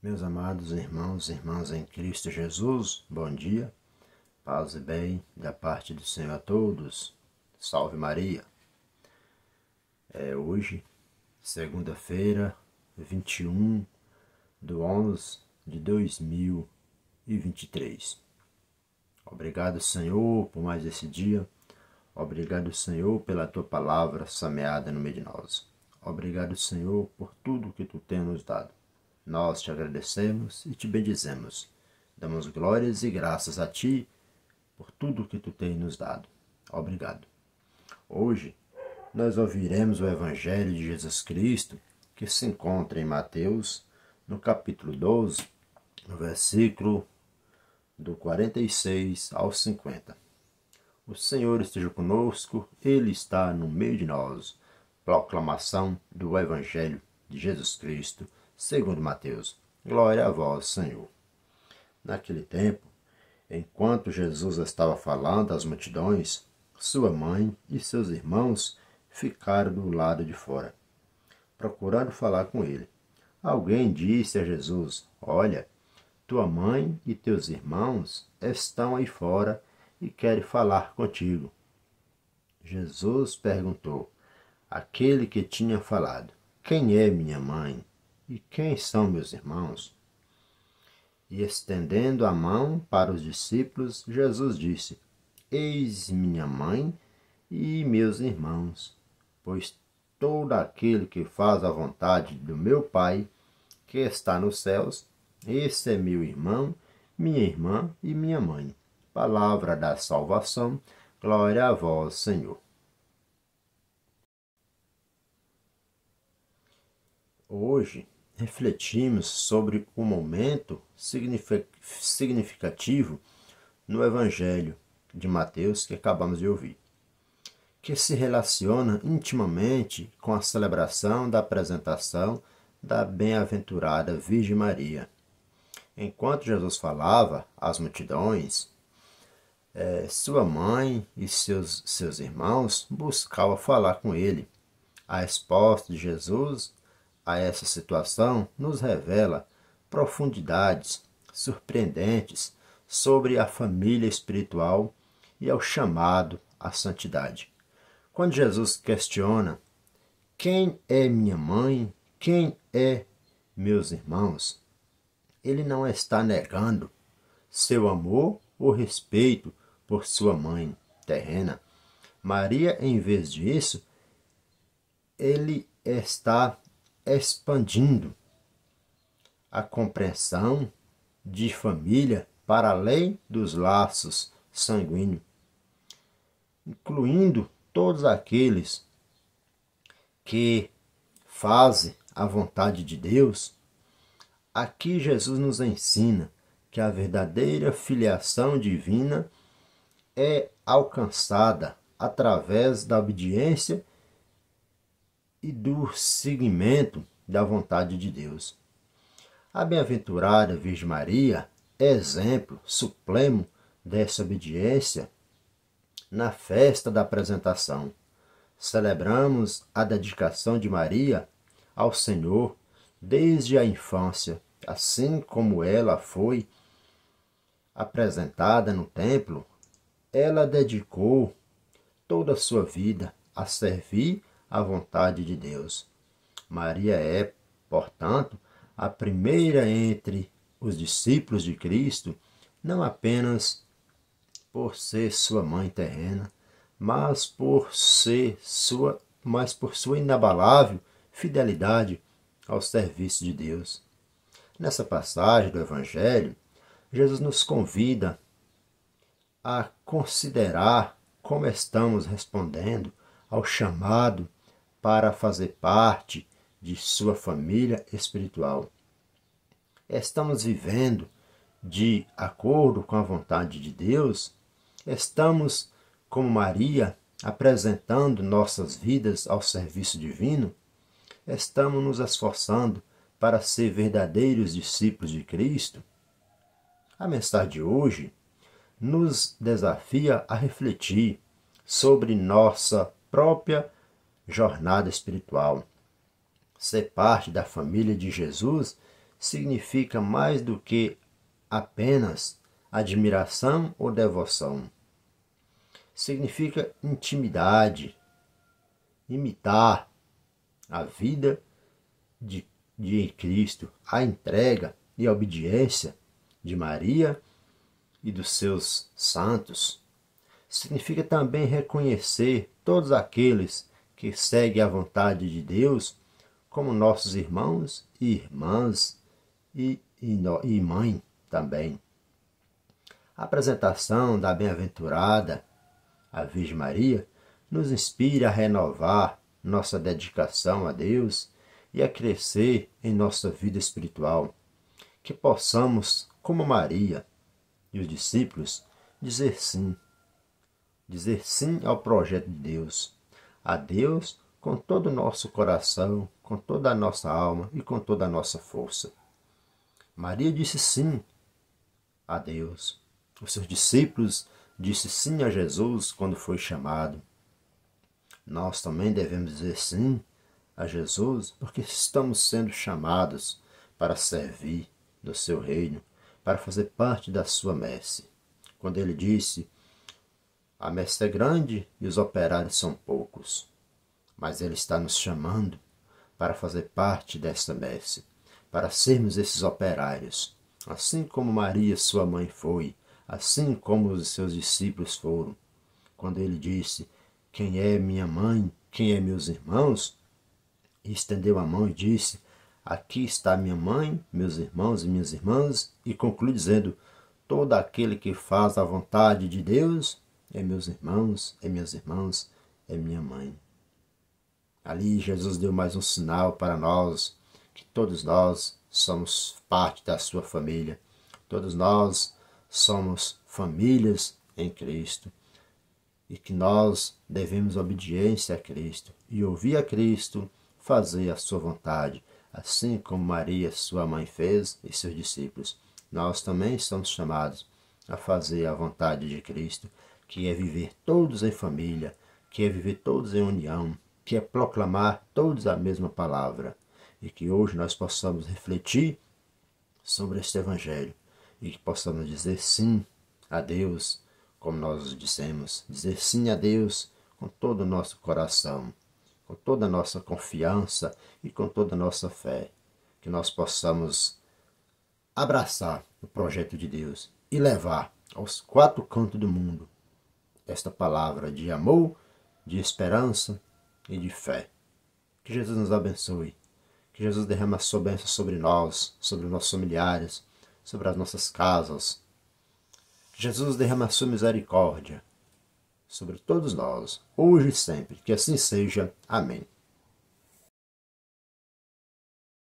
Meus amados irmãos e irmãs em Cristo Jesus, bom dia, paz e bem da parte do Senhor a todos. Salve Maria! É hoje, segunda-feira, 21/11/2023. Obrigado, Senhor, por mais esse dia. Obrigado, Senhor, pela Tua palavra semeada no meio de nós. Obrigado, Senhor, por tudo que Tu tens nos dado. Nós te agradecemos e te bendizemos. Damos glórias e graças a Ti por tudo que Tu tens nos dado. Obrigado. Hoje, nós ouviremos o Evangelho de Jesus Cristo, que se encontra em Mateus, no capítulo 12, no versículo do 46 ao 50. O Senhor esteja conosco, Ele está no meio de nós. Proclamação do Evangelho de Jesus Cristo, segundo Mateus. Glória a vós, Senhor. Naquele tempo, enquanto Jesus estava falando às multidões, sua mãe e seus irmãos ficaram do lado de fora, procurando falar com ele. Alguém disse a Jesus: Olha, tua mãe e teus irmãos estão aí fora e querem falar contigo. Jesus perguntou àquele que tinha falado: Quem é minha mãe? E quem são meus irmãos? E estendendo a mão para os discípulos, Jesus disse: Eis minha mãe e meus irmãos, pois todo aquele que faz a vontade do meu Pai, que está nos céus, esse é meu irmão, minha irmã e minha mãe. Palavra da salvação, glória a vós, Senhor. Hoje, refletimos sobre um momento significativo no Evangelho de Mateus que acabamos de ouvir, que se relaciona intimamente com a celebração da apresentação da bem-aventurada Virgem Maria. Enquanto Jesus falava às multidões, sua mãe e seus irmãos buscavam falar com ele. A resposta de Jesus a essa situação nos revela profundidades surpreendentes sobre a família espiritual e ao chamado à santidade. Quando Jesus questiona: Quem é minha mãe? Quem é meus irmãos? Ele não está negando seu amor ou respeito por sua mãe terrena. Maria, em vez disso, ele está expandindo a compreensão de família para além dos laços sanguíneos, incluindo todos aqueles que fazem a vontade de Deus. Aqui Jesus nos ensina que a verdadeira filiação divina é alcançada através da obediência e do seguimento da vontade de Deus. A bem-aventurada Virgem Maria é exemplo supremo dessa obediência. Na festa da apresentação, celebramos a dedicação de Maria ao Senhor desde a infância, assim como ela foi apresentada no templo. Ela dedicou toda a sua vida a servir a vontade de Deus. Maria é, portanto, a primeira entre os discípulos de Cristo, não apenas por ser sua mãe terrena, mas por sua inabalável fidelidade ao serviço de Deus. Nessa passagem do Evangelho, Jesus nos convida a considerar como estamos respondendo ao chamado para fazer parte de sua família espiritual. Estamos vivendo de acordo com a vontade de Deus? Estamos, como Maria, apresentando nossas vidas ao serviço divino? Estamos nos esforçando para ser verdadeiros discípulos de Cristo? A mensagem de hoje nos desafia a refletir sobre nossa própria jornada espiritual. Ser parte da família de Jesus significa mais do que apenas admiração ou devoção. Significa intimidade, imitar a vida de Cristo, a entrega e a obediência de Maria e dos seus santos. Significa também reconhecer todos aqueles que seguem a vontade de Deus como nossos irmãos e irmãs e mãe também. A apresentação da bem-aventurada, a Virgem Maria, nos inspira a renovar nossa dedicação a Deus e a crescer em nossa vida espiritual. Que possamos, como Maria e os discípulos, dizer sim ao projeto de Deus, a Deus com todo o nosso coração, com toda a nossa alma e com toda a nossa força. Maria disse sim a Deus. Os seus discípulos disseram sim a Jesus quando foi chamado. Nós também devemos dizer sim a Jesus porque estamos sendo chamados para servir no seu reino, para fazer parte da sua messe. Quando ele disse: a messe é grande e os operários são poucos, mas ele está nos chamando para fazer parte dessa messe, para sermos esses operários, assim como Maria, sua mãe, foi, assim como os seus discípulos foram. Quando ele disse: quem é minha mãe, quem é meus irmãos? E estendeu a mão e disse: aqui está minha mãe, meus irmãos e minhas irmãs, e conclui dizendo: todo aquele que faz a vontade de Deus é meus irmãos, é minhas irmãs, é minha mãe. Ali Jesus deu mais um sinal para nós, que todos nós somos parte da sua família, todos nós somos famílias em Cristo, e que nós devemos obediência a Cristo, e ouvir a Cristo, fazer a sua vontade, assim como Maria, sua mãe, fez e seus discípulos. Nós também somos chamados a fazer a vontade de Cristo, que é viver todos em família, que é viver todos em união, que é proclamar todos a mesma palavra, e que hoje nós possamos refletir sobre este Evangelho, e que possamos dizer sim a Deus, como nós dissemos, dizer sim a Deus com todo o nosso coração, com toda a nossa confiança e com toda a nossa fé, que nós possamos abraçar o projeto de Deus e levar aos quatro cantos do mundo esta palavra de amor, de esperança e de fé. Que Jesus nos abençoe, que Jesus derrame a sua bênção sobre nós, sobre os nossos familiares, sobre as nossas casas. Que Jesus derrame a sua misericórdia sobre todos nós, hoje e sempre. Que assim seja. Amém.